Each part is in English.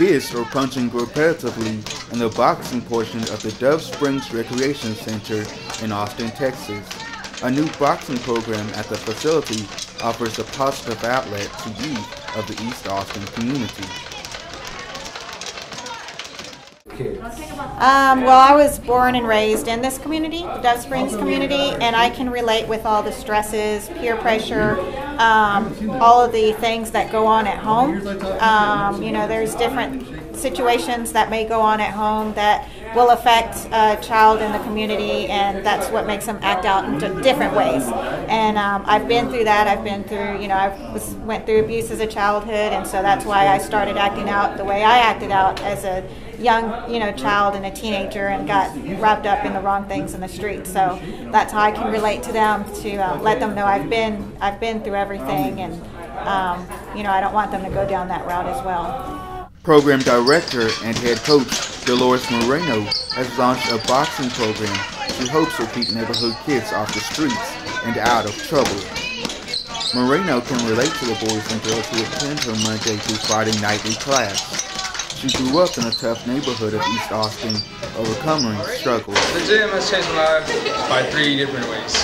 Kids are punching repetitively in the boxing portion of the Dove Springs Recreation Center in Austin, Texas. A new boxing program at the facility offers a positive outlet to youth of the East Austin community. Well, I was born and raised in this community, the Dove Springs community, and I can relate with all the stresses, peer pressure, all of the things that go on at home. You know, there's different situations that may go on at home that will affect a child in the community, and that's what makes them act out in different ways. And I've been through that. I've been through, you know, went through abuse as a childhood, and so that's why I started acting out the way I acted out as a young, you know, child and a teenager, and got wrapped up in the wrong things in the street. So that's how I can relate to them, to let them know I've been through everything, and you know, I don't want them to go down that route as well. Program Director and Head Coach Dolores Moreno has launched a boxing program she hopes will keep neighborhood kids off the streets and out of trouble. Moreno can relate to the boys and girls who attend her Monday through Friday nightly class. She grew up in a tough neighborhood of East Austin, overcoming struggles. The gym has changed my life by 3 different ways.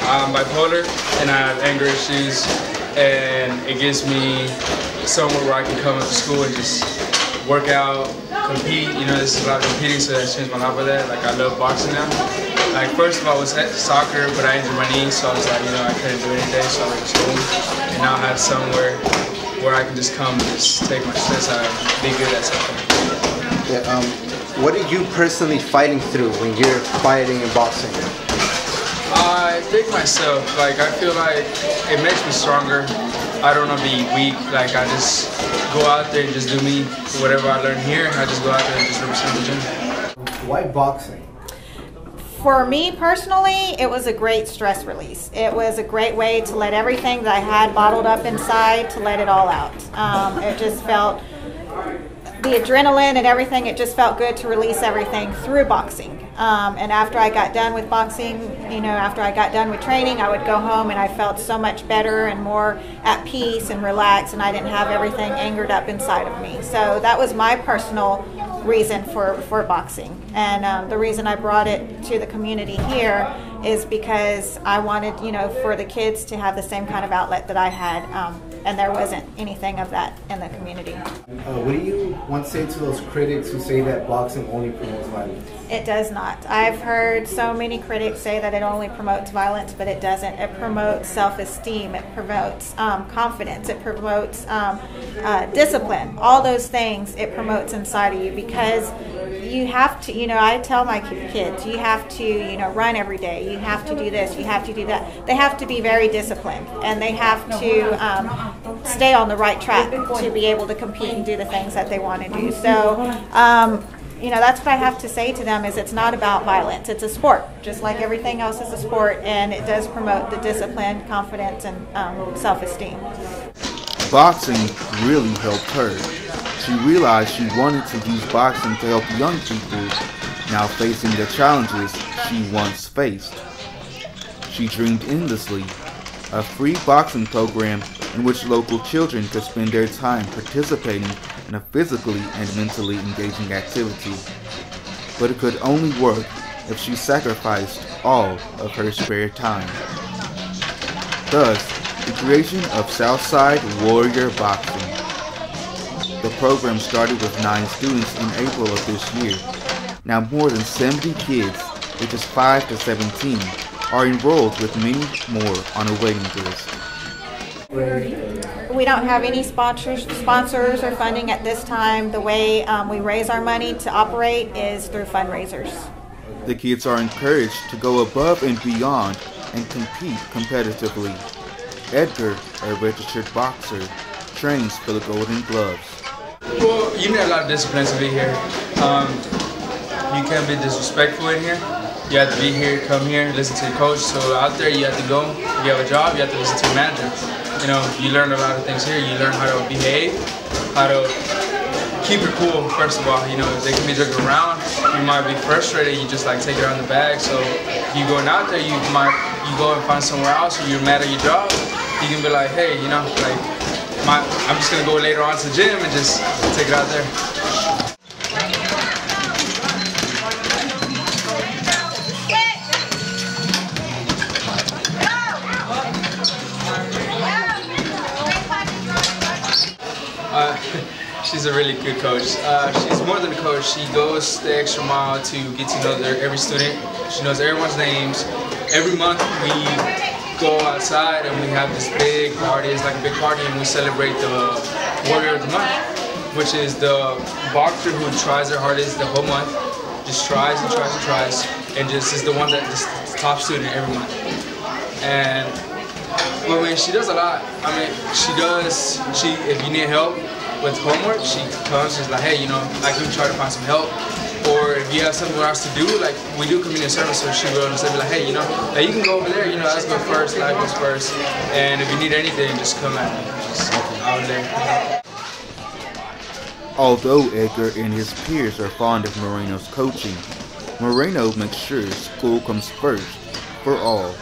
I'm bipolar and I have anger issues, and it gives me somewhere where I can come into school and just work out, compete. You know, this is a lot of competing, so that's changed my life with that. Like, I love boxing now. Like, first of all, I was at soccer, but I injured my knee, so I was like, you know, I couldn't do anything, so I went to school. And now I have somewhere where I can just come and just take my stress out and be good at something. Yeah, what are you personally fighting through when you're fighting and boxing? I think myself, like, I feel like it makes me stronger. I don't want to be weak. Like, I just go out there and just do me. Whatever I learn here, I just go out there and just represent the gym. Why boxing? For me personally, it was a great stress release. It was a great way to let everything that I had bottled up inside, to let it all out. It just felt, the adrenaline and everything, it just felt good to release everything through boxing. And after I got done with boxing, you know, after I got done with training, I would go home and I felt so much better and more at peace and relaxed, and I didn't have everything angered up inside of me. So that was my personal reason for boxing. And the reason I brought it to the community here is because I wanted, you know, for the kids to have the same kind of outlet that I had, and there wasn't anything of that in the community. What do you want to say to those critics who say that boxing only promotes violence? It does not. I've heard so many critics say that it only promotes violence, but it doesn't. It promotes self-esteem. It promotes confidence. It promotes discipline. All those things it promotes inside of you, because you have to, you know, I tell my kids, you have to, you know, run every day. You have to do this. You have to do that. They have to be very disciplined, and they have to stay on the right track to be able to compete and do the things that they want to do. So, you know, that's what I have to say to them, is it's not about violence. It's a sport, just like everything else is a sport, and it does promote the discipline, confidence, and self-esteem. Boxing really helped her. She realized she wanted to use boxing to help young people now facing the challenges she once faced. She dreamed endlessly, a free boxing program in which local children could spend their time participating in a physically and mentally engaging activity. But it could only work if she sacrificed all of her spare time. Thus, the creation of Southside Warrior Boxing. The program started with 9 students in April of this year. Now more than 70 kids, ages 5 to 17, are enrolled, with many more on a waiting list. We don't have any sponsors or funding at this time. The way we raise our money to operate is through fundraisers. The kids are encouraged to go above and beyond and compete competitively. Edgar, a registered boxer, trains for the Golden Gloves. Well, you need a lot of discipline to be here. You can't be disrespectful in here. You have to be here, come here, listen to your coach. So out there, you have to go. If you have a job, you have to listen to your manager. You know, you learn a lot of things here. You learn how to behave, how to keep it cool, first of all. You know, they can be joking around. You might be frustrated. You just like take it on the bag. So you going out there, you go and find somewhere else, or you're mad at your job. You can be like, hey, you know, like, I'm just gonna go later on to the gym and just take it out there. She's a really good coach. She's more than a coach. She goes the extra mile to get to know every student. She knows everyone's names. Every month we go outside and we have this big party. It's like a big party, and we celebrate the Warrior of the Month, which is the boxer who tries their hardest the whole month, just tries and tries and tries, and just is the one that just top student every month. And I mean, she does a lot. I mean, if you need help with homework, she comes, she's like, hey, you know, I can try to find some help. Or if you have something else to do, like we do community service, so she will say, like, hey, you know, hey, you can go over there, you know, let's go first, life goes first. And if you need anything, just come at me. Just out there. Although Edgar and his peers are fond of Moreno's coaching, Moreno makes sure school comes first for all.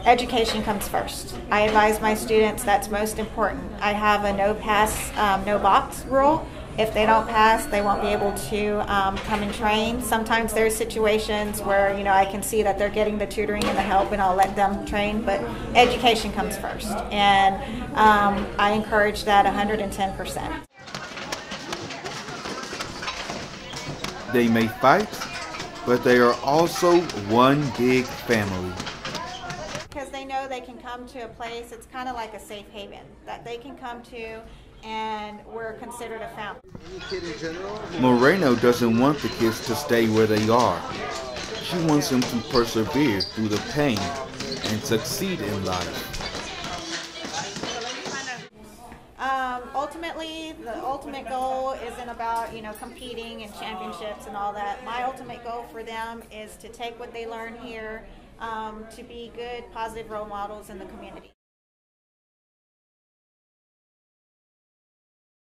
Education comes first. I advise my students that's most important. I have a no pass, no box rule. If they don't pass, they won't be able to come and train. Sometimes there's situations where, you know, I can see that they're getting the tutoring and the help, and I'll let them train, but education comes first. And I encourage that 110%. They may fight, but they are also one big family. Because they know they can come to a place, it's kind of like a safe haven that they can come to, and we're considered a family. Moreno doesn't want the kids to stay where they are. She wants them to persevere through the pain and succeed in life. Ultimately, the ultimate goal isn't about, you know, competing and championships and all that. My ultimate goal for them is to take what they learn here, to be good, positive role models in the community.